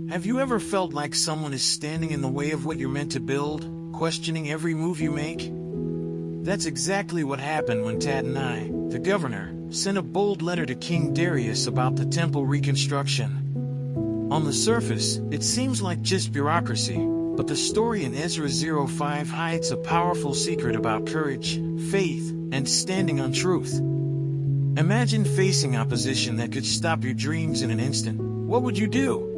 Have you ever felt like someone is standing in the way of what you're meant to build, questioning every move you make? That's exactly what happened when Tattenai, the governor, sent a bold letter to King Darius about the temple reconstruction. On the surface, it seems like just bureaucracy, but the story in Ezra 05 hides a powerful secret about courage, faith, and standing on truth. Imagine facing opposition that could stop your dreams in an instant. What would you do?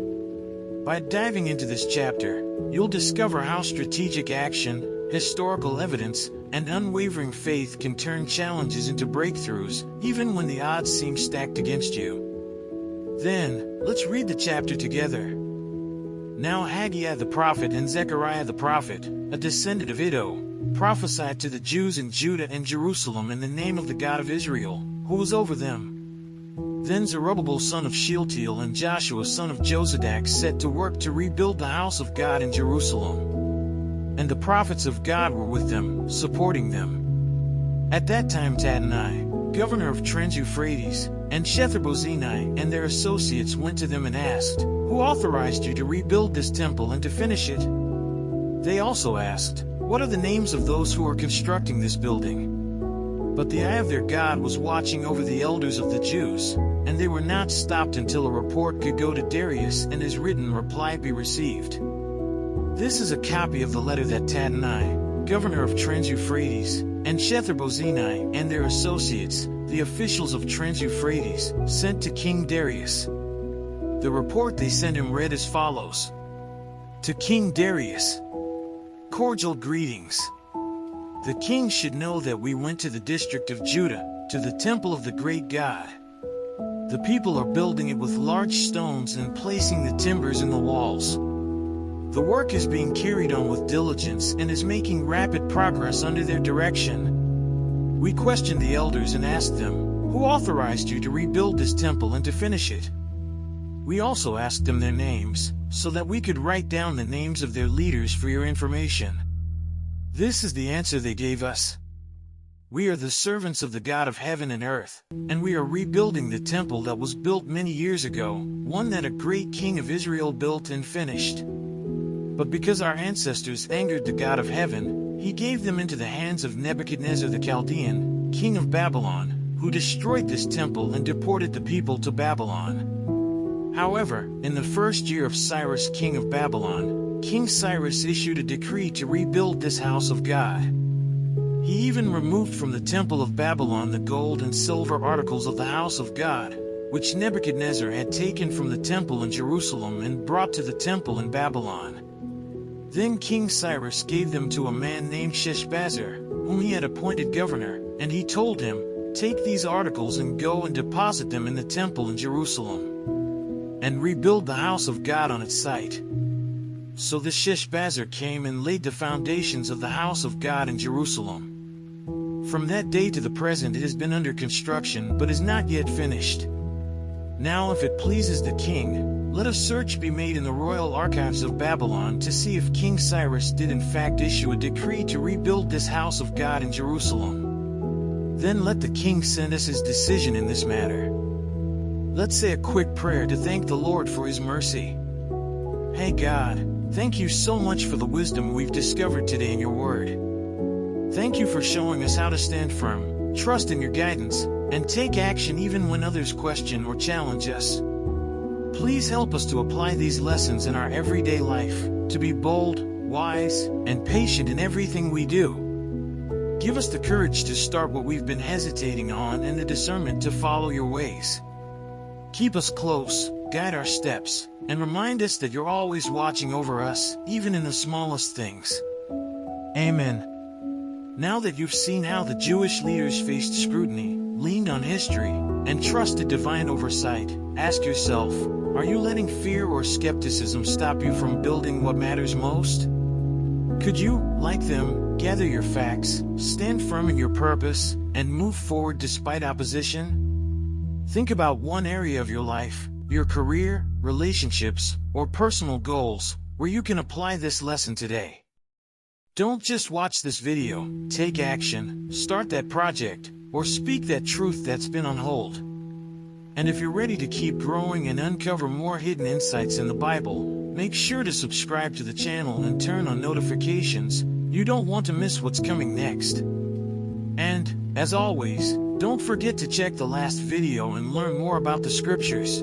By diving into this chapter, you'll discover how strategic action, historical evidence, and unwavering faith can turn challenges into breakthroughs, even when the odds seem stacked against you. Then, let's read the chapter together. Now Haggai the prophet and Zechariah the prophet, a descendant of Iddo, prophesied to the Jews in Judah and Jerusalem in the name of the God of Israel, who was over them. Then Zerubbabel son of Shealtiel and Joshua son of Jozadak set to work to rebuild the house of God in Jerusalem. And the prophets of God were with them, supporting them. At that time Tattenai, governor of Trans-Euphrates, and Shethar-Bozenai and their associates went to them and asked, "Who authorized you to rebuild this temple and to finish it?" They also asked, "What are the names of those who are constructing this building?" But the eye of their God was watching over the elders of the Jews, and they were not stopped until a report could go to Darius and his written reply be received. This is a copy of the letter that Tattenai, governor of Trans-Euphrates, and Shethar-Bozenai and their associates, the officials of Trans-Euphrates, sent to King Darius. The report they sent him read as follows. To King Darius, cordial greetings. The king should know that we went to the district of Judah, to the temple of the great God. The people are building it with large stones and placing the timbers in the walls. The work is being carried on with diligence and is making rapid progress under their direction. We questioned the elders and asked them, "Who authorized you to rebuild this temple and to finish it?" We also asked them their names, so that we could write down the names of their leaders for your information. This is the answer they gave us. We are the servants of the God of heaven and earth, and we are rebuilding the temple that was built many years ago, one that a great king of Israel built and finished. But because our ancestors angered the God of heaven, he gave them into the hands of Nebuchadnezzar the Chaldean, king of Babylon, who destroyed this temple and deported the people to Babylon. However, in the first year of Cyrus king of Babylon, King Cyrus issued a decree to rebuild this house of God. He even removed from the temple of Babylon the gold and silver articles of the house of God, which Nebuchadnezzar had taken from the temple in Jerusalem and brought to the temple in Babylon. Then King Cyrus gave them to a man named Sheshbazzar, whom he had appointed governor, and he told him, "Take these articles and go and deposit them in the temple in Jerusalem, and rebuild the house of God on its site." So the Sheshbazzar came and laid the foundations of the house of God in Jerusalem. From that day to the present it has been under construction but is not yet finished. Now if it pleases the king, let a search be made in the royal archives of Babylon to see if King Cyrus did in fact issue a decree to rebuild this house of God in Jerusalem. Then let the king send us his decision in this matter. Let's say a quick prayer to thank the Lord for his mercy. Hey God, thank you so much for the wisdom we've discovered today in your word. Thank you for showing us how to stand firm, trust in your guidance, and take action even when others question or challenge us. Please help us to apply these lessons in our everyday life, to be bold, wise, and patient in everything we do. Give us the courage to start what we've been hesitating on and the discernment to follow your ways. Keep us close, guide our steps, and remind us that you're always watching over us, even in the smallest things. Amen. Now that you've seen how the Jewish leaders faced scrutiny, leaned on history, and trusted divine oversight, ask yourself, are you letting fear or skepticism stop you from building what matters most? Could you, like them, gather your facts, stand firm in your purpose, and move forward despite opposition? Think about one area of your life, your career, relationships, or personal goals, where you can apply this lesson today. Don't just watch this video, take action, start that project, or speak that truth that's been on hold. And if you're ready to keep growing and uncover more hidden insights in the Bible, Make sure to subscribe to the channel and turn on notifications. You don't want to miss what's coming next. And, as always, don't forget to check the last video and learn more about the scriptures.